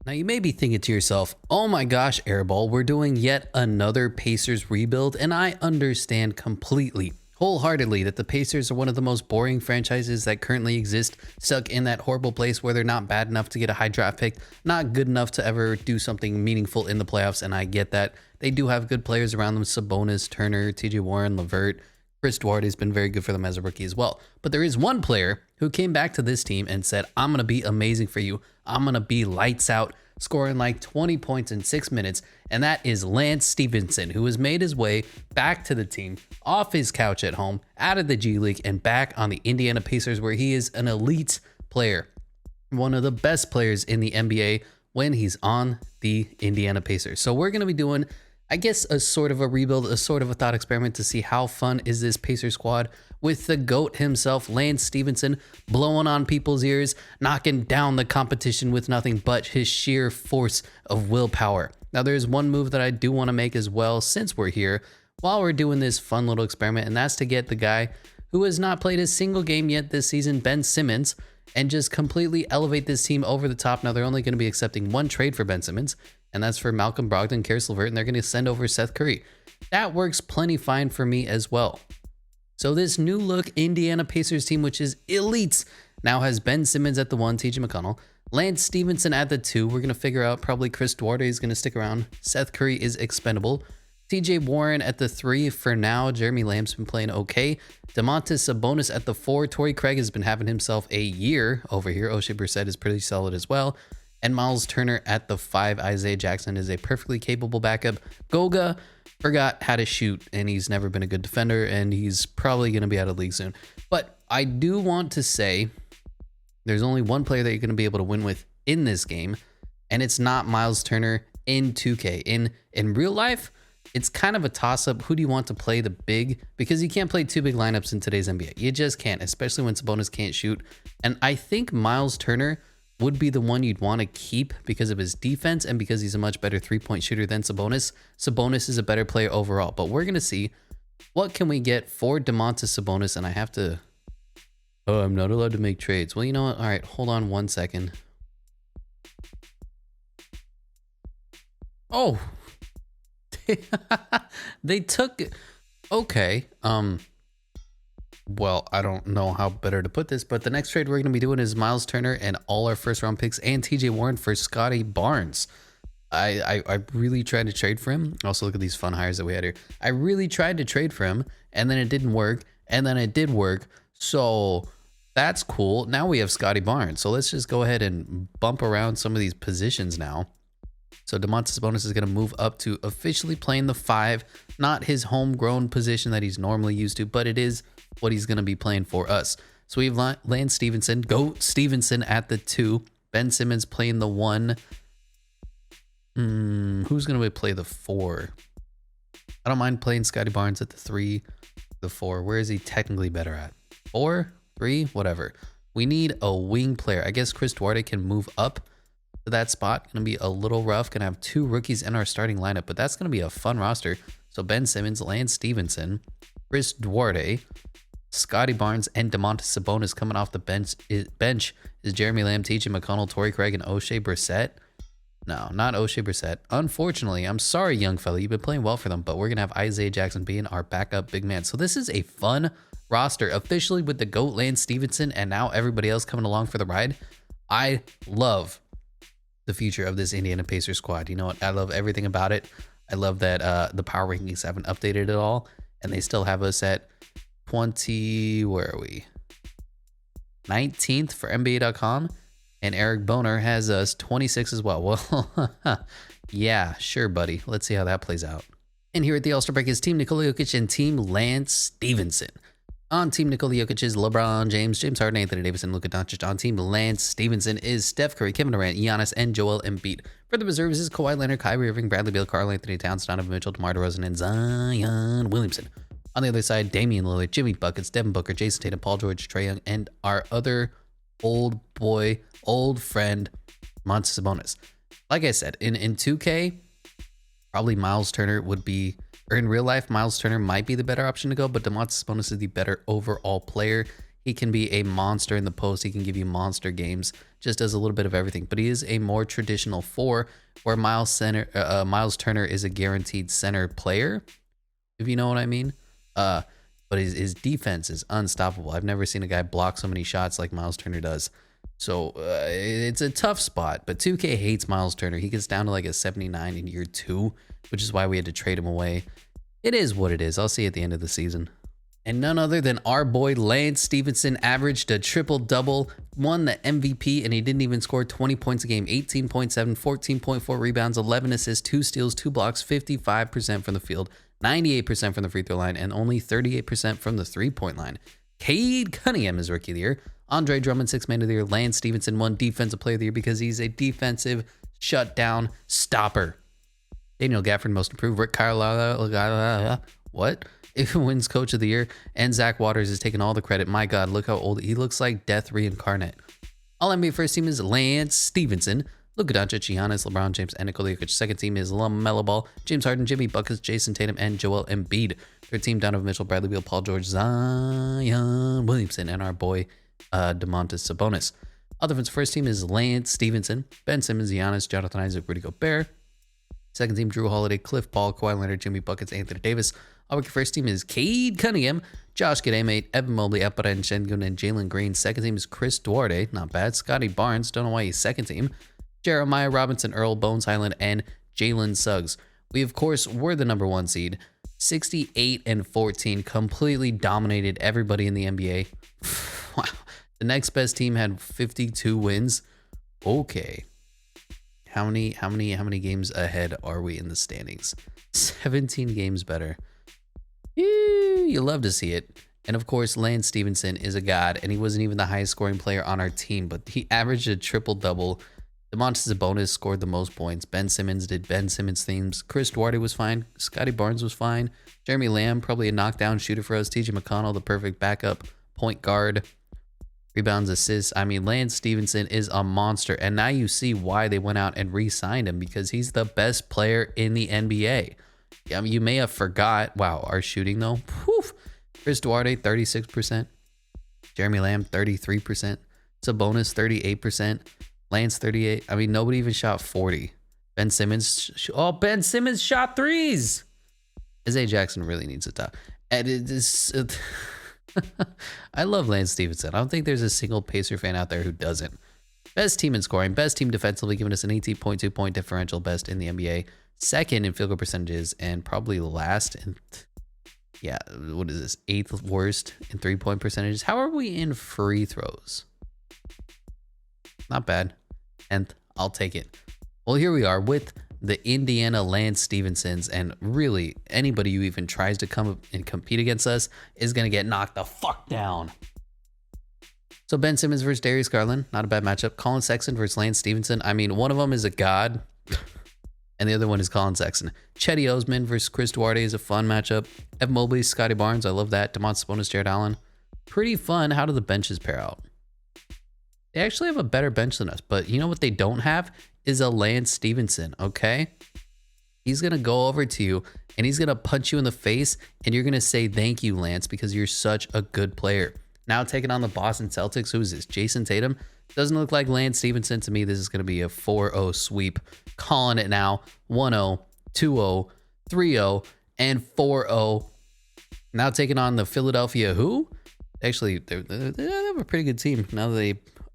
Now you may be thinking to yourself, oh my gosh, Airball, we're doing yet another Pacers rebuild, and I understand completely, wholeheartedly, that the Pacers are one of the most boring franchises that currently exist, stuck in that horrible place where they're not bad enough to get a high draft pick, not good enough to ever do something meaningful in the playoffs, and I get that. They do have good players around them, Sabonis, Turner, TJ Warren, LeVert. Chris Duarte has been very good for them as a rookie as well. But there is one player who came back to this team and said, I'm going to be amazing for you. I'm going to be lights out, scoring like 20 points in 6 minutes. And that is Lance Stephenson, who has made his way back to the team, off his couch at home, out of the G League, and back on the Indiana Pacers, where he is an elite player. One of the best players in the NBA when he's on the Indiana Pacers. So we're going to be doing, I guess, a sort of a rebuild, a sort of a thought experiment to see how fun is this Pacer squad with the GOAT himself, Lance Stephenson, blowing on people's ears, knocking down the competition with nothing but his sheer force of willpower. Now, there's one move that I do want to make as well since we're here while we're doing this fun little experiment, and that's to get the guy who has not played a single game yet this season, Ben Simmons, and just completely elevate this team over the top. Now, they're only going to be accepting one trade for Ben Simmons, and that's for Malcolm Brogdon, Caris LeVert, and they're going to send over Seth Curry. That works plenty fine for me as well. So this new look Indiana Pacers team, which is elite, now has Ben Simmons at the 1, TJ McConnell, Lance Stephenson at the 2. We're going to figure out probably Chris Duarte is going to stick around. Seth Curry is expendable. TJ Warren at the 3 for now. Jeremy Lamb's been playing okay. Domantas Sabonis at the 4. Torrey Craig has been having himself a year over here. O'Shea Brissett is pretty solid as well. And Miles Turner at the 5. Isaiah Jackson is a perfectly capable backup. Goga forgot how to shoot, and he's never been a good defender, and he's probably going to be out of the league soon. But I do want to say there's only one player that you're going to be able to win with in this game, and it's not Miles Turner in 2K. In real life, it's kind of a toss-up. Who do you want to play the big? Because you can't play two big lineups in today's NBA. You just can't, especially when Sabonis can't shoot. And I think Miles Turner would be the one you'd want to keep because of his defense and because he's a much better three-point shooter than Sabonis. Sabonis is a better player overall, but we're going to see what can we get for Domantas Sabonis, and I have to... Oh, I'm not allowed to make trades. Well, you know what? All right, hold on 1 second. Oh! They took... Okay, well, I don't know how better to put this, but the next trade we're going to be doing is Miles Turner and all our first round picks and TJ Warren for Scotty Barnes. I really tried to trade for him. Also, look at these fun hires that we had here. I really tried to trade for him, and then it didn't work, and then it did work. So that's cool. Now we have Scotty Barnes. So let's just go ahead and bump around some of these positions now. So Domantas Sabonis is going to move up to officially playing the 5, not his homegrown position that he's normally used to, but it is what he's going to be playing for us. So we have Lance Stephenson, GOAT Stephenson at the 2, Ben Simmons playing the 1. Who's going to play the 4? I don't mind playing Scotty Barnes at the 3, the 4. Where is he technically better at? 4, 3, whatever. We need a wing player. I guess Chris Duarte can move up to that spot. Going to be a little rough. Going to have 2 rookies in our starting lineup, but that's going to be a fun roster. So Ben Simmons, Lance Stephenson, Chris Duarte, Scotty Barnes, and Domantas Sabonis. Coming off the bench is Jeremy Lamb, TJ McConnell, Torrey Craig, and O'Shea Brissett. No, not O'Shea Brissett. Unfortunately, I'm sorry, young fella. You've been playing well for them, but we're going to have Isaiah Jackson being our backup big man. So this is a fun roster, officially with the GOAT Lance Stephenson and now everybody else coming along for the ride. I love the future of this Indiana Pacers squad. You know what? I love everything about it. I love that the power rankings haven't updated at all, and they still have us at 20, where are we? 19th for NBA.com, and Eric Boner has us 26 as well. Well, yeah, sure, buddy. Let's see how that plays out. And here at the All-Star break is Team Nikola Jokic and Team Lance Stephenson. On Team Nikola Jokic is LeBron James, James Harden, Anthony Davis, and Luka Doncic. On Team Lance Stephenson is Steph Curry, Kevin Durant, Giannis, and Joel Embiid. For the reserves is Kawhi Leonard, Kyrie Irving, Bradley Beal, Karl Anthony Towns, Donovan Mitchell, DeMar DeRozan, and Zion Williamson. On the other side, Damian Lillard, Jimmy Buckets, Devin Booker, Jason Tatum, Paul George, Trae Young, and our other old friend, Domantas Sabonis. Like I said, in 2K, probably Miles Turner would be... Or in real life, Miles Turner might be the better option to go, but Domantas Sabonis is the better overall player. He can be a monster in the post. He can give you monster games. Just does a little bit of everything. But he is a more traditional 4, where Miles Turner is a guaranteed center player, if you know what I mean. But his defense is unstoppable. I've never seen a guy block so many shots like Miles Turner does. So it's a tough spot. But 2K hates Miles Turner. He gets down to like a 79 in year 2, which is why we had to trade him away. It is what it is. I'll see you at the end of the season. And none other than our boy Lance Stephenson averaged a triple-double, won the MVP, and he didn't even score 20 points a game. 18.7, 14.4 rebounds, 11 assists, 2 steals, 2 blocks, 55% from the field, 98% from the free throw line, and only 38% from the three-point line. Cade Cunningham is Rookie of the Year. Andre Drummond, 6th Man of the Year. Lance Stephenson won Defensive Player of the Year because he's a defensive shutdown stopper. Daniel Gafford, Most Improved. Rick Carlisle, what? If wins Coach of the Year, and Zach Waters is taking all the credit. My God, look how old he looks like. Death reincarnate. All NBA first team is Lance Stephenson, Luka Doncic, Giannis, LeBron James, and Nikola Jokic. Second team is LaMelo Ball, James Harden, Jimmy Buckets, Jason Tatum, and Joel Embiid. Third team, Donovan Mitchell, Bradley Beal, Paul George, Zion Williamson, and our boy Domantas Sabonis. Offensive first team is Lance Stephenson, Ben Simmons, Giannis, Jonathan Isaac, Rudy Gobert. Second team, Drew Holiday, Cliff Paul, Kawhi Leonard, Jimmy Buckets, Anthony Davis. Our first team is Cade Cunningham, Josh Giddey, Evan Mobley, Alperen Sengun, and Jalen Green. Second team is Chris Duarte, not bad. Scotty Barnes, don't know why he's second team. Jeremiah Robinson, Earl Bones Highland, and Jalen Suggs. We, of course, were the number 1 seed. 68-14, completely dominated everybody in the NBA. Wow. The next best team had 52 wins. Okay. How many games ahead are we in the standings? 17 games better. You love to see it. And of course, Lance Stephenson is a god, and he wasn't even the highest scoring player on our team, but he averaged a triple-double. Domantas Sabonis scored the most points. Ben Simmons did Ben Simmons themes. Chris Duarte was fine. Scotty Barnes was fine. Jeremy Lamb, probably a knockdown shooter for us. TJ McConnell, the perfect backup point guard. Rebounds, assists. I mean, Lance Stephenson is a monster. And now you see why they went out and re-signed him, because he's the best player in the NBA. I mean, you may have forgot. Wow, our shooting, though. Whew. Chris Duarte, 36%. Jeremy Lamb, 33%. Sabonis, 38%. Lance, 38%. I mean, nobody even shot 40. Ben Simmons. Ben Simmons shot threes. Isaiah Jackson really needs a top. And it is... I love Lance Stephenson. I don't think there's a single Pacer fan out there who doesn't. Best team in scoring, best team defensively, giving us an 18.2 point differential, best in the NBA, second in field goal percentages, and probably last in, yeah, what is this, 8th worst in 3-point percentages. How are we in free throws? Not bad. And I'll take it. Well, here we are with the Indiana Lance Stephensons, and really anybody who even tries to come and compete against us is going to get knocked the fuck down. So Ben Simmons versus Darius Garland, not a bad matchup. Colin Sexton versus Lance Stephenson. I mean, one of them is a god, and the other one is Colin Sexton. Chetty Osman versus Chris Duarte is a fun matchup. Evan Mobley, Scotty Barnes, I love that. Domantas Sabonis, Jared Allen. Pretty fun. How do the benches pair out? They actually have a better bench than us, but you know what they don't have is a Lance Stephenson, okay? He's going to go over to you, and he's going to punch you in the face, and you're going to say, thank you, Lance, because you're such a good player. Now taking on the Boston Celtics, who is this? Jason Tatum? Doesn't look like Lance Stephenson to me. This is going to be a 4-0 sweep. Calling it now. 1-0, 2-0, 3-0, and 4-0. Now taking on the Philadelphia who? Actually, they have a pretty good team. Now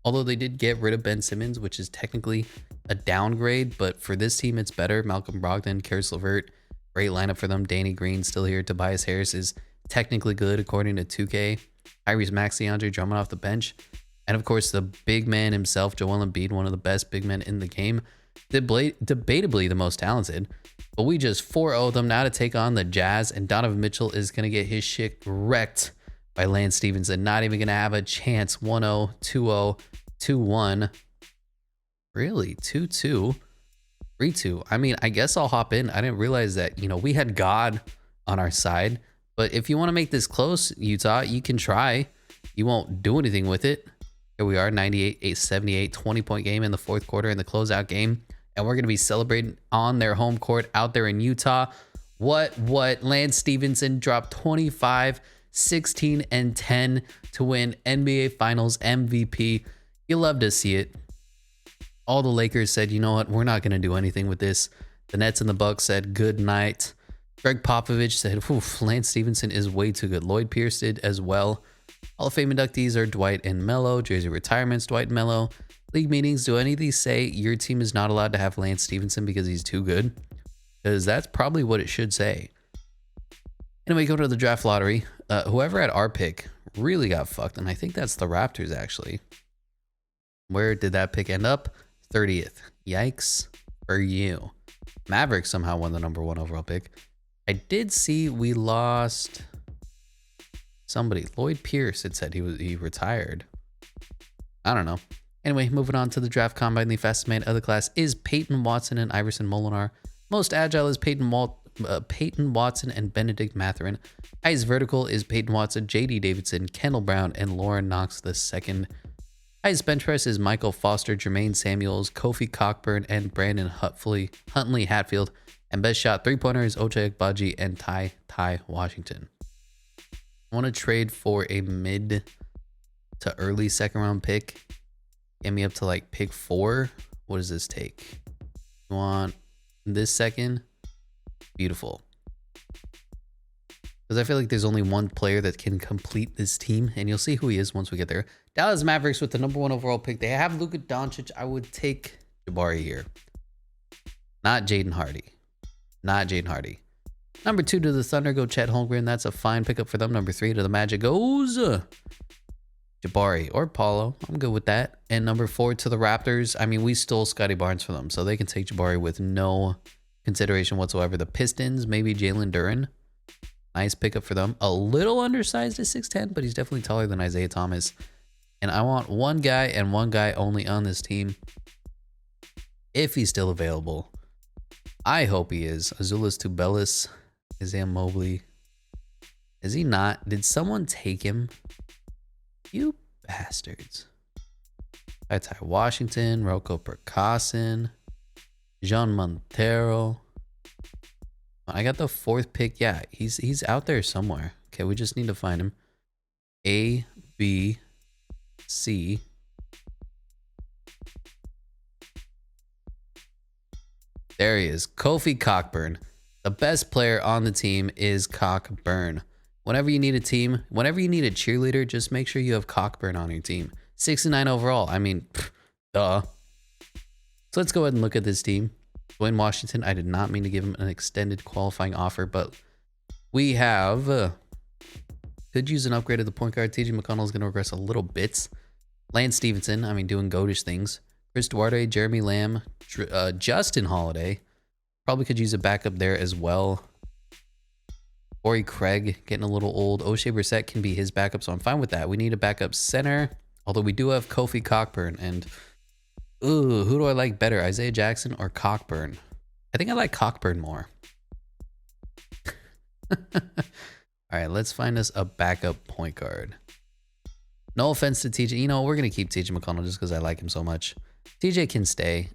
although they did get rid of Ben Simmons, which is technically a downgrade, but for this team, it's better. Malcolm Brogdon, Karis LeVert, great lineup for them. Danny Green still here. Tobias Harris is technically good according to 2K. Tyrese Maxey, Andre Drummond off the bench. And of course, the big man himself, Joel Embiid, one of the best big men in the game. Debatably the most talented. But we just 4-0 them now to take on the Jazz. And Donovan Mitchell is going to get his shit wrecked by Lance Stephenson. Not even going to have a chance. 1-0, 2-0, 2-1. Really? 2-2? 3-2. I mean, I guess I'll hop in. I didn't realize that, we had God on our side. But if you want to make this close, Utah, you can try. You won't do anything with it. Here we are, 98-78, 20-point game in the fourth quarter in the closeout game. And we're going to be celebrating on their home court out there in Utah. What? Lance Stephenson dropped 25 16-10 to win NBA Finals MVP. You love to see it. All the Lakers said, you know what, we're not going to do anything with this. The Nets and the Bucks said good night. Greg Popovich said, Lance Stephenson is way too good. Lloyd Pierce did as well. Hall of Fame inductees are Dwight and Melo. Jersey retirements, Dwight and Melo. League meetings, do any of these say your team is not allowed to have Lance Stephenson because he's too good? Because that's probably what it should say. Anyway, go to the draft lottery. Whoever had our pick really got fucked, and I think that's the Raptors, actually. Where did that pick end up? 30th. Yikes for you. Mavericks somehow won the #1 overall pick. I did see we lost somebody. Lloyd Pierce, it said he retired. I don't know. Anyway, moving on to the draft combine. The fastest man of the class is Peyton Watson and Iverson Molinar. Most agile is Peyton Watson and Benedict Mathurin. Highest vertical is Peyton Watson, J.D. Davidson, Kendall Brown, and Lauren Knox II. Highest bench press is Michael Foster, Jermaine Samuels, Kofi Cockburn, and Brandon Huntley Hatfield. And best shot three-pointer is Ochai Agbaji and Ty Washington. I want to trade for a mid to early second round pick. Get me up to like pick 4. What does this take? You want this second? Beautiful. Because I feel like there's only one player that can complete this team, and you'll see who he is once we get there. Dallas Mavericks with the #1 overall pick. They have Luka Doncic. I would take Jabari here. Not Jaden Hardy. Not Jaden Hardy. #2 to the Thunder go Chet Holmgren. That's a fine pickup for them. #3 to the Magic goes Jabari or Paulo. I'm good with that. And #4 to the Raptors. I mean, we stole Scotty Barnes for them, so they can take Jabari with no consideration whatsoever. The Pistons, maybe Jalen Duren. Nice pickup for them. A little undersized at 6'10", but he's definitely taller than Isaiah Thomas. And I want one guy and one guy only on this team. If he's still available. I hope he is. Azuolas Tubelis. Isaiah Mobley. Is he not? Did someone take him? You bastards. Ty Washington. Rocco Percassin. Jean Montero. I got the 4th pick. Yeah, he's out there somewhere. Okay, we just need to find him. A, B, C. There he is. Kofi Cockburn. The best player on the team is Cockburn. Whenever you need a team, whenever you need a cheerleader, just make sure you have Cockburn on your team. 69 overall. I mean, duh. So let's go ahead and look at this team. Dwayne Washington, I did not mean to give him an extended qualifying offer, but we have could use an upgrade of the point guard. TJ McConnell is going to regress a little bit. Lance Stephenson, I mean, doing goatish things. Chris Duarte, Jeremy Lamb, Justin Holiday. Probably could use a backup there as well. Corey Craig, getting a little old. O'Shea Brissett can be his backup, so I'm fine with that. We need a backup center, although we do have Kofi Cockburn. And, ooh, who do I like better, Isaiah Jackson or Cockburn? I think I like Cockburn more. All right, let's find us a backup point guard. No offense to TJ. You know, we're going to keep TJ McConnell just because I like him so much. TJ can stay.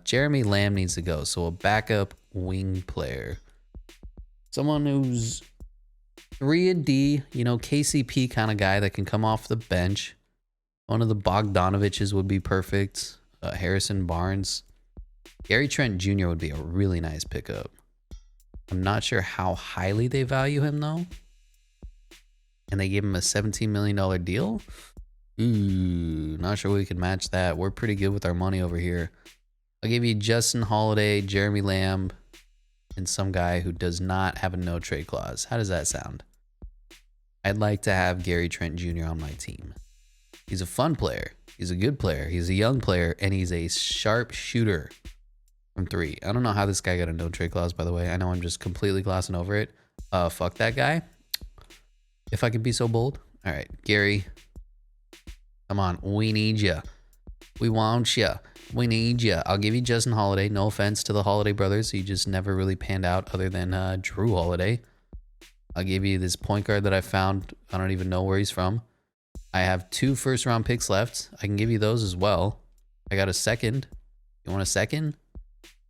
Jeremy Lamb needs to go. So a backup wing player. Someone who's 3-and-D, you know, KCP kind of guy that can come off the bench. One of the Bogdanoviches would be perfect. Harrison Barnes. Gary Trent Jr. would be a really nice pickup. I'm not sure how highly they value him, though. And they gave him a $17 million deal. Ooh, not sure we can match that. We're pretty good with our money over here. I'll give you Justin Holiday, Jeremy Lamb, and some guy who does not have a no trade clause. How does that sound? I'd like to have Gary Trent Jr. on my team. He's a fun player. He's a good player. He's a young player, and he's a sharp shooter from 3. I don't know how this guy got a no trade clause, by the way. I know I'm just completely glossing over it. Fuck that guy. If I could be so bold. All right, Gary. Come on. We need you. We want you. We need you. I'll give you Justin Holiday. No offense to the Holiday brothers. He just never really panned out other than Drew Holiday. I'll give you this point guard that I found. I don't even know where he's from. I have 2 first-round picks left. I can give you those as well. I got a second. You want a second?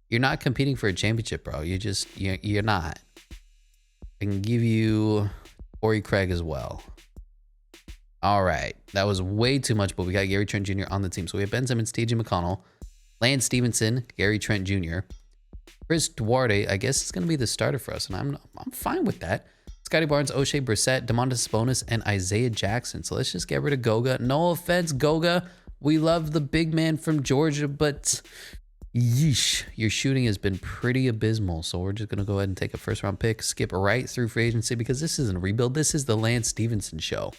You're not competing for a championship, bro. You're not. I can give you Corey Craig as well. All right. That was way too much, but we got Gary Trent Jr. on the team. So we have Ben Simmons, TJ McConnell, Lance Stephenson, Gary Trent Jr., Chris Duarte. I guess it's going to be the starter for us, and I'm fine with that. Scotty Barnes, O'Shea Brissett, Domantas Sabonis, and Isaiah Jackson. So let's just get rid of Goga. No offense, Goga. We love the big man from Georgia, but yeesh, your shooting has been pretty abysmal. So we're just going to go ahead and take a first-round pick, skip right through free agency, because this isn't a rebuild. This is the Lance Stephenson show.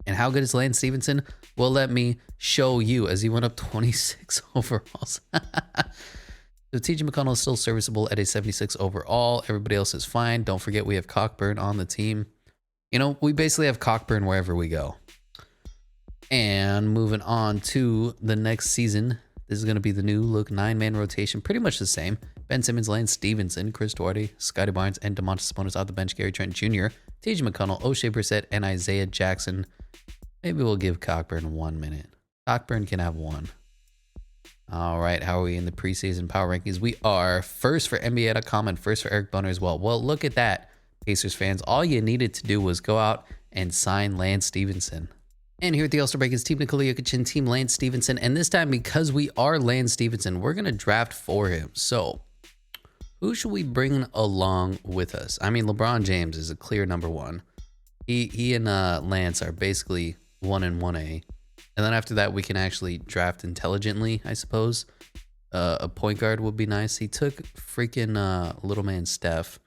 And how good is Lance Stephenson? Well, let me show you, as he went up 26 overalls. So TJ McConnell is still serviceable at a 76 overall. Everybody else is fine. Don't forget we have Cockburn on the team. You know, we basically have Cockburn wherever we go. And moving on to the next season, this is going to be the new look 9-man rotation. Pretty much the same. Ben Simmons, Lance Stephenson, Chris Duarte, Scotty Barnes, and Domantas Sabonis out the bench. Gary Trent Jr., TJ McConnell, O'Shea Brissett, and Isaiah Jackson. Maybe we'll give Cockburn 1 minute. Cockburn can have one. All right, how are we in the preseason power rankings? We are first for NBA.com and first for Eric Boner as well. Well, look at that, Pacers fans. All you needed to do was go out and sign Lance Stephenson. And here at the All-Star break is Team Nikola Jokic and Team Lance Stephenson. And this time, because we are Lance Stephenson, we're going to draft for him. So who should we bring along with us? I mean, LeBron James is a clear number one. He and Lance are basically 1 and 1A. And then after that, we can actually draft intelligently, I suppose. A point guard would be nice. He took freaking little man Steph.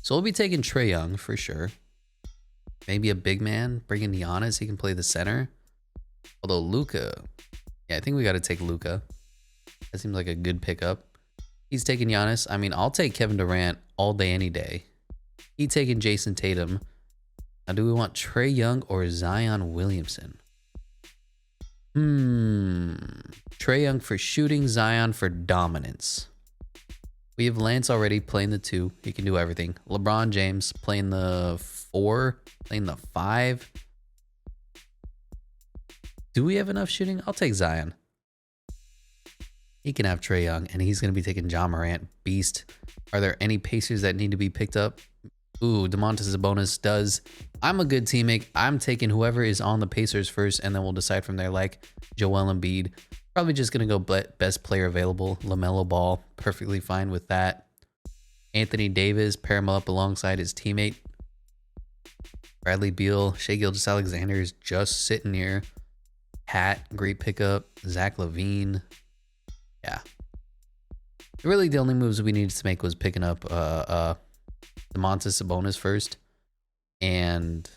So we'll be taking Trae Young for sure. Maybe a big man. Bring in Giannis. He can play the center. Although Luka. Yeah, I think we got to take Luka. That seems like a good pickup. He's taking Giannis. I mean, I'll take Kevin Durant all day, any day. He taking Jason Tatum. Now, do we want Trae Young or Zion Williamson? Trae Young for shooting, Zion for dominance. We have Lance already playing the 2. He can do everything. LeBron James playing the 4, playing the 5. Do we have enough shooting? I'll take Zion. He can have Trae Young, and he's going to be taking Ja Morant. Beast. Are there any Pacers that need to be picked up? Ooh, Domantas Sabonis does. I'm a good teammate. I'm taking whoever is on the Pacers first, and then we'll decide from there, like Joel Embiid. Probably just going to go best player available. LaMelo Ball, perfectly fine with that. Anthony Davis, pair him up alongside his teammate. Bradley Beal, Shai Gilgeous-Alexander is just sitting here. Pat, great pickup. Zach LaVine. Yeah. Really, the only moves we needed to make was picking up Domantas Sabonis first and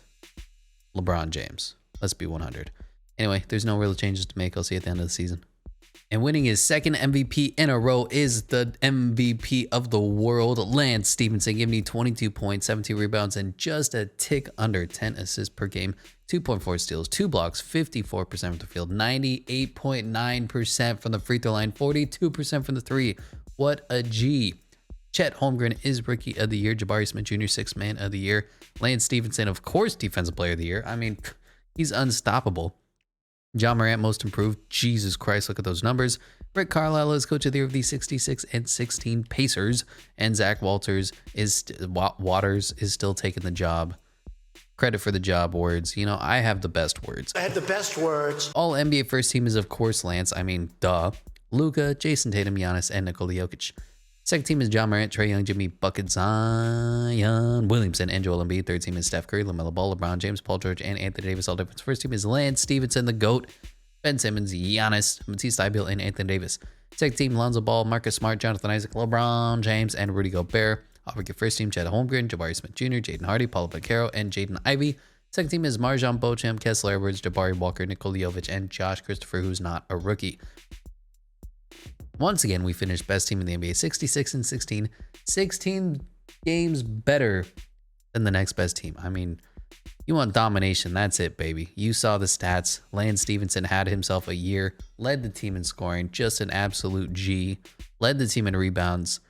LeBron James. Let's be 100. Anyway, there's no real changes to make. I'll see you at the end of the season. And winning his second MVP in a row is the MVP of the world, Lance Stephenson, giving me 22 points, 17 rebounds, and just a tick under 10 assists per game. 2.4 steals, 2 blocks, 54% from the field, 98.9% from the free throw line, 42% from the 3. What a G. Chet Holmgren is Rookie of the Year. Jabari Smith Jr., 6th Man of the Year. Lance Stephenson, of course, Defensive Player of the Year. I mean, he's unstoppable. Ja Morant, Most Improved. Jesus Christ, look at those numbers. Rick Carlisle is Coach of the Year of the 66 and 16 Pacers. And Zach Waters is still taking the job. Credit for the job words. You know, I have the best words. I had the best words. All NBA first team is, of course, Lance. I mean, duh. Luka, Jason Tatum, Giannis, and Nikola Jokic. Second team is Ja Morant, Trae Young, Jimmy Bucket, Zion Williamson, and Joel Embiid. Third team is Steph Curry, LaMelo Ball, LeBron James, Paul George, and Anthony Davis. All difference. First team is Lance Stephenson, the GOAT, Ben Simmons, Giannis, Matisse Thybulle, and Anthony Davis. Second team, Lonzo Ball, Marcus Smart, Jonathan Isaac, LeBron James, and Rudy Gobert. I'll forget first team, Chet Holmgren, Jabari Smith Jr., Jaden Hardy, Paulo Banchero, and Jaden Ivey. Second team is Marjon Beauchamp, Kessler Edwards, Jabari Walker, Nikola Jovic, and Josh Christopher, who's not a rookie. Once again, we finished best team in the NBA, 66 and 16. 16 games better than the next best team. I mean, you want domination. That's it, baby. You saw the stats. Lance Stephenson had himself a year, led the team in scoring, just an absolute G. Led the team in rebounds.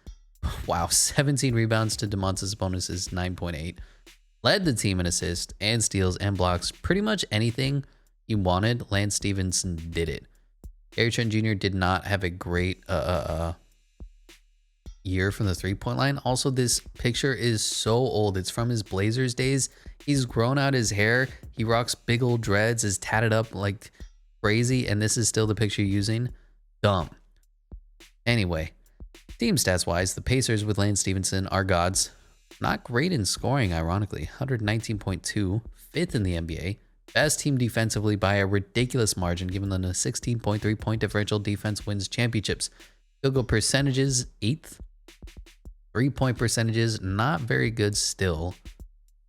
Wow, 17 rebounds to Domantas Sabonis is 9.8. Led the team in assists and steals and blocks. Pretty much anything you wanted, Lance Stephenson did it. Gary Trent Jr. did not have a great year from the 3-point line. Also, this picture is so old. It's from his Blazers days. He's grown out his hair. He rocks big old dreads, is tatted up like crazy, and this is still the picture you're using. Dumb. Anyway, team stats wise, the Pacers with Lance Stephenson are gods. Not great in scoring, ironically. 119.2, fifth in the NBA. Best team defensively by a ridiculous margin, giving them a 16.3 point differential. Defense wins championships. Field goal percentages, 8th. 3-point percentages, not very good still.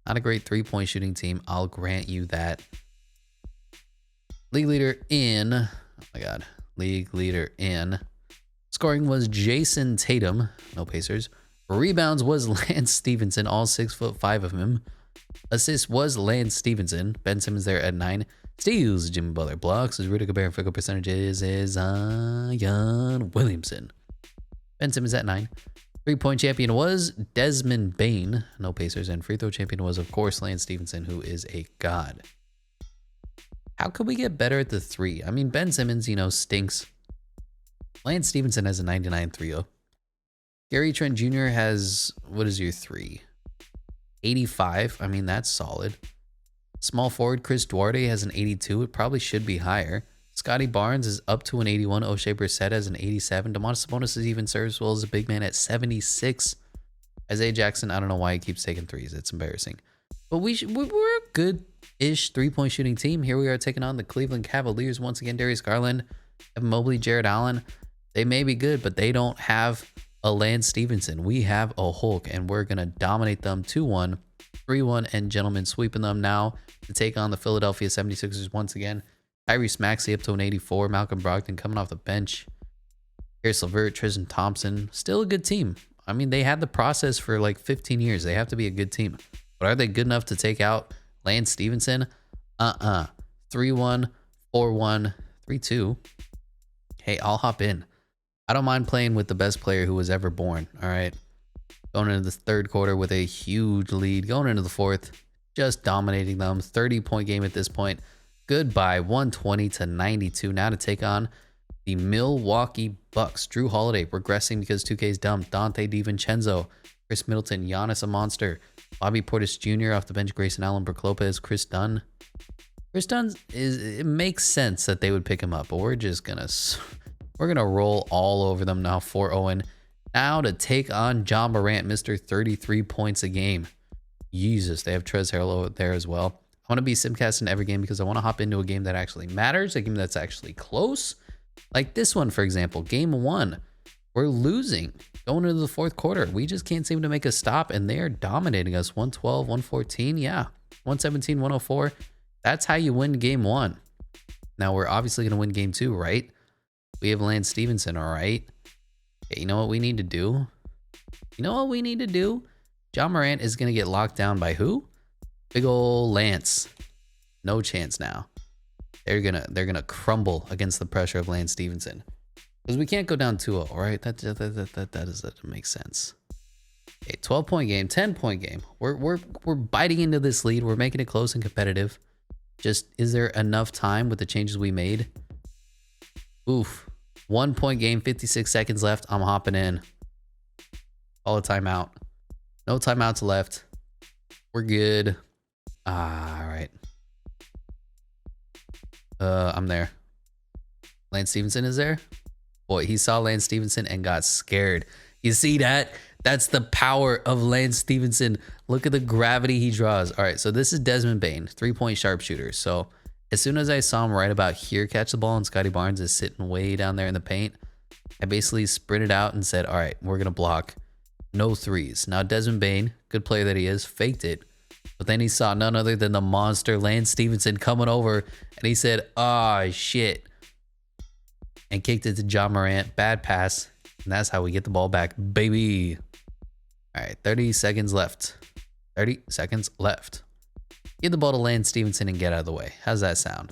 Not a great 3-point shooting team. I'll grant you that. League leader in, oh my God, league leader in scoring was Jason Tatum, no Pacers. Rebounds was Lance Stephenson, all 6'5" of him. Assists was Lance Stephenson. Ben Simmons there at 9. Steals, Jimmy Butler. Blocks is Rudy Gobert. Field goal percentages is Zion Williamson. Ben Simmons at 9. 3-point champion was Desmond Bane, no Pacers. And free throw champion was, of course, Lance Stephenson, who is a god. How could we get better at the 3? I mean, Ben Simmons, stinks. Lance Stephenson has a 99 3-0. Gary Trent Jr. has, what is your 3? 85. I mean, that's solid. Small forward Chris Duarte has an 82. It probably should be higher. Scotty Barnes is up to an 81. O'Shea Brissett has an 87. Domantas Sabonis is even serviceable as a big man at 76. Isaiah Jackson, I don't know why he keeps taking threes. It's embarrassing. But we're a good-ish 3-point shooting team. Here we are taking on the Cleveland Cavaliers. Once again, Darius Garland, Evan Mobley, Jared Allen. They may be good, but they don't have a Lance Stephenson. We have a Hulk, and we're going to dominate them 2-1, 3-1, and gentlemen sweeping them now to take on the Philadelphia 76ers once again. Tyrese Maxey up to an 84. Malcolm Brogdon coming off the bench. Karis LeVert, Tristan Thompson. Still a good team. I mean, they had the process for like 15 years. They have to be a good team. But are they good enough to take out Lance Stephenson? 3-1, 4-1, 3-2. Hey, I'll hop in. I don't mind playing with the best player who was ever born, all right? Going into the third quarter with a huge lead. Going into the fourth, just dominating them. 30-point game at this point. Goodbye, 120-92. Now to take on the Milwaukee Bucks. Drew Holiday regressing because 2K's dumb. Dante DiVincenzo, Chris Middleton, Giannis a monster. Bobby Portis Jr. off the bench. Grayson Allen, Brook Lopez, Chris Dunn. Chris Dunn it makes sense that they would pick him up, but we're gonna roll all over them now. 4-0. Now to take on John Morant, Mr. 33 points a game. Jesus, they have Trez Harrell there as well. I want to be simcasting every game because I want to hop into a game that actually matters, a game that's actually close. Like this one, for example, game 1. We're losing going into the fourth quarter. We just can't seem to make a stop, and they are dominating us. 112, 114, yeah. 117, 104. That's how you win game 1. Now, we're obviously going to win game 2, right? We have Lance Stephenson, all right? Okay, you know what we need to do? John Morant is going to get locked down by who? Big ol' Lance. No chance now. They're gonna crumble against the pressure of Lance Stephenson. Because we can't go down 2-0, right? That doesn't make sense. Okay, 12-point game, 10-point game. We're biting into this lead. We're making it close and competitive. Just, is there enough time with the changes we made? Oof. 1-point game, 56 seconds left. I'm hopping in. Call a timeout. No timeouts left. We're good. All right. I'm there. Lance Stephenson is there? Boy, he saw Lance Stephenson and got scared. You see that? That's the power of Lance Stephenson. Look at the gravity he draws. All right, so this is Desmond Bane, 3-point sharpshooter. So as soon as I saw him right about here catch the ball and Scotty Barnes is sitting way down there in the paint, I basically sprinted out and said, all right, we're going to block. No threes. Now, Desmond Bane, good player that he is, faked it. But then he saw none other than the monster Lance Stephenson coming over, and he said, oh, shit. And kicked it to John Morant. Bad pass. And that's how we get the ball back, baby. All right, 30 seconds left. 30 seconds left. Give the ball to Lance Stephenson and get out of the way. How's that sound?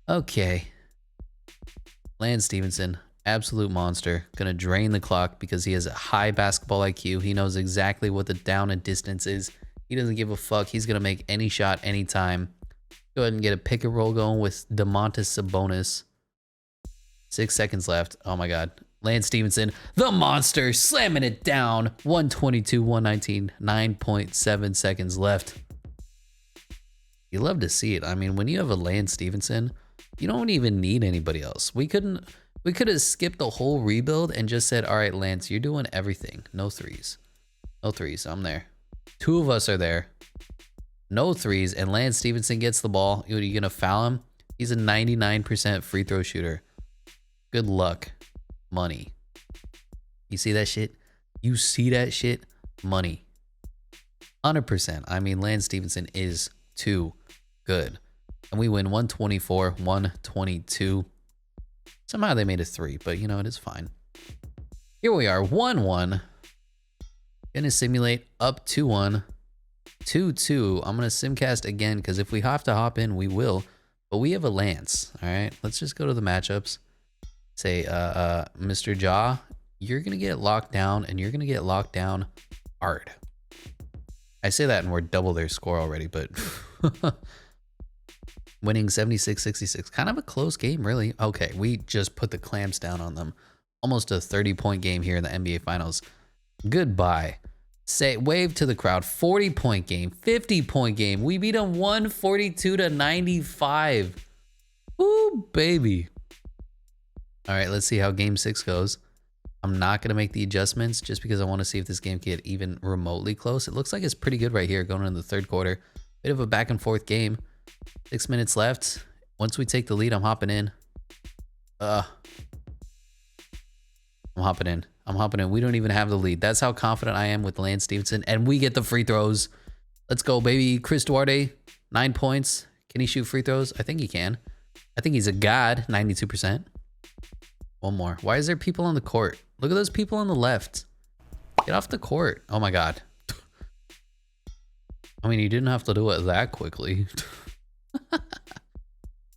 Okay. Lance Stephenson, absolute monster. Gonna drain the clock because he has a high basketball IQ. He knows exactly what the down and distance is. He doesn't give a fuck. He's gonna make any shot anytime. Go ahead and get a pick and roll going with Domantas Sabonis. 6 seconds left. Oh my God. Lance Stephenson, the monster, slamming it down. 122, 119, 9.7 seconds left. You love to see it. I mean, when you have a Lance Stephenson, you don't even need anybody else. We could have skipped the whole rebuild and just said, all right, Lance, you're doing everything. No threes. No threes. I'm there. Two of us are there. No threes. And Lance Stephenson gets the ball. Are you going to foul him? He's a 99% free throw shooter. Good luck. Money. You see that shit? You see that shit? Money. 100%. I mean, Lance Stephenson is too good. And we win 124, 122. Somehow they made it 3, but you know, it is fine. Here we are, 1-1. Gonna simulate up 2-1. 2-2. I'm gonna simcast again, because if we have to hop in, we will. But we have a Lance. Alright, let's just go to the matchups. Say, Mr. Jaw, you're gonna get locked down, and you're gonna get locked down hard. I say that and we're double their score already, but winning 76-66. Kind of a close game, really. Okay, we just put the clamps down on them. Almost a 30-point game here in the NBA Finals. Goodbye. Say, wave to the crowd. 40-point game, 50-point game. We beat them 142-95. Ooh, baby. All right, let's see how game 6 goes. I'm not going to make the adjustments just because I want to see if this game can get even remotely close. It looks like it's pretty good right here going into the third quarter. Bit of a back and forth game. 6 minutes left. Once we take the lead, I'm hopping in. I'm hopping in. I'm hopping in. We don't even have the lead. That's how confident I am with Lance Stephenson. And we get the free throws. Let's go, baby. Chris Duarte, 9 points. Can he shoot free throws? I think he can. I think he's a god, 92%. One more. Why is there people on the court? Look at those people on the left. Get off the court. Oh my God. I mean, you didn't have to do it that quickly. All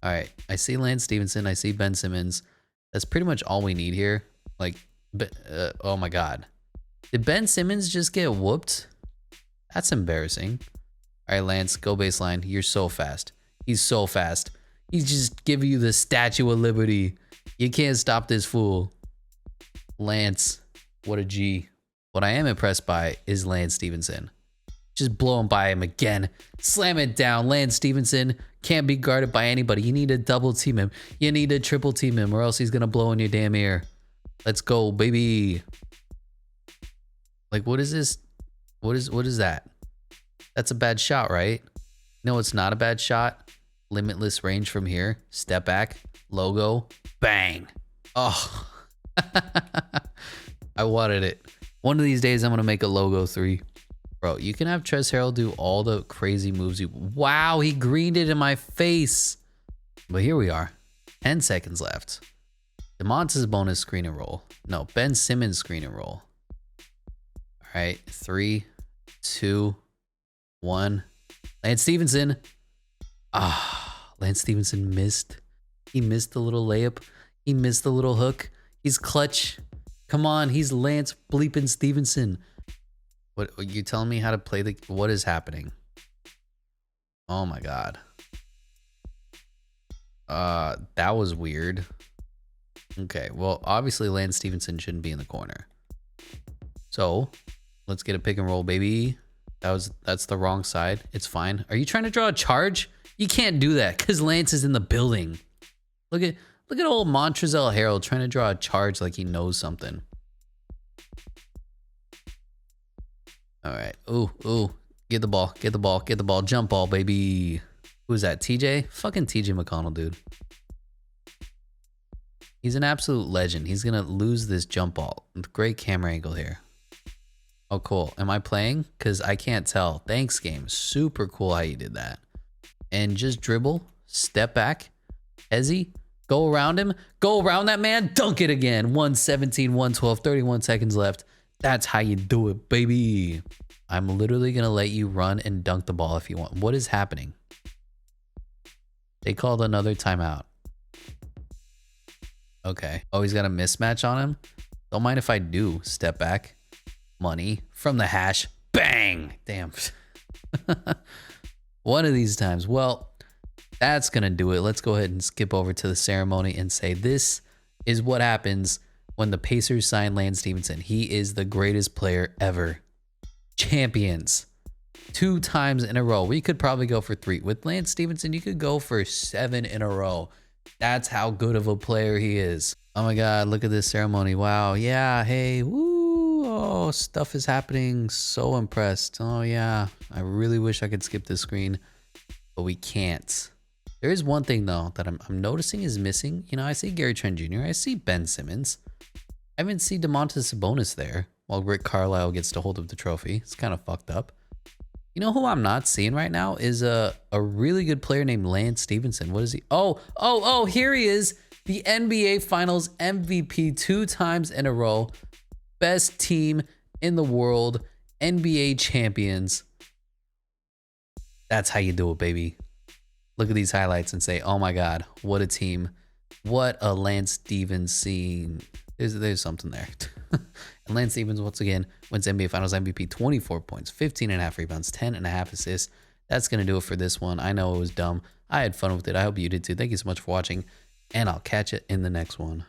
right. I see Lance Stephenson. I see Ben Simmons. That's pretty much all we need here. Like, oh my God. Did Ben Simmons just get whooped? That's embarrassing. All right, Lance, go baseline. You're so fast. He's so fast. He's just giving you the Statue of Liberty. You can't stop this fool. Lance, what a G. What I am impressed by is Lance Stephenson. Just blowing by him again. Slam it down. Lance Stephenson can't be guarded by anybody. You need to double team him. You need to triple team him or else he's going to blow in your damn ear. Let's go, baby. Like, what is this? What is that? That's a bad shot, right? No, it's not a bad shot. Limitless range from here. Step back. Logo. Bang. Oh. I wanted it. One of these days, I'm going to make a logo 3. Bro, you can have Trez Harrell do all the crazy moves. Wow, he greened it in my face. But here we are. 10 seconds left. DeMontis bonus screen and roll. No, Ben Simmons screen and roll. All right, 3, 2, 1. Lance Stephenson. Lance Stephenson missed. He missed the little layup. He missed the little hook. He's clutch. Come on, he's Lance bleeping Stephenson. What, are you telling me how to play the... What is happening? Oh my God. That was weird. Okay, well, obviously Lance Stephenson shouldn't be in the corner. So, let's get a pick and roll, baby. That's the wrong side. It's fine. Are you trying to draw a charge? You can't do that because Lance is in the building. Look at old Montrezl Harrell trying to draw a charge like he knows something. All right. Ooh. Get the ball. Get the ball. Get the ball. Jump ball, baby. Who is that? TJ? Fucking TJ McConnell, dude. He's an absolute legend. He's going to lose this jump ball. Great camera angle here. Oh, cool. Am I playing? Because I can't tell. Thanks, game. Super cool how you did that. And just dribble. Step back. Ezzy. Go around him. Go around that man. Dunk it again. 117, 112, 31 seconds left. That's how you do it, baby. I'm literally going to let you run and dunk the ball if you want. What is happening? They called another timeout. Okay. Oh, he's got a mismatch on him? Don't mind if I do. Step back. Money from the hash. Bang. Damn. One of these times. Well, that's going to do it. Let's go ahead and skip over to the ceremony and say this is what happens when the Pacers signed Lance Stephenson. He is the greatest player ever. Champions. 2 times in a row. We could probably go for 3. With Lance Stephenson, you could go for 7 in a row. That's how good of a player he is. Oh my God, look at this ceremony. Wow. Yeah. Hey. Woo. Oh, stuff is happening. So impressed. Oh yeah. I really wish I could skip this screen, but we can't. There is one thing though that I'm noticing is missing. You know, I see Gary Trent Jr. I see Ben Simmons. I even see Domantas Sabonis there while Rick Carlisle gets to hold of the trophy. It's kind of fucked up. You know who I'm not seeing right now is a really good player named Lance Stephenson. What is he? Oh, here he is. The NBA Finals MVP 2 times in a row. Best team in the world. NBA champions. That's how you do it, baby. Look at these highlights and say, oh my God, what a team. What a Lance Stephenson. There's something there. And Lance Stephenson, once again, wins NBA Finals MVP, 24 points, 15.5 rebounds, 10.5 assists. That's going to do it for this one. I know it was dumb. I had fun with it. I hope you did too. Thank you so much for watching, and I'll catch you in the next one.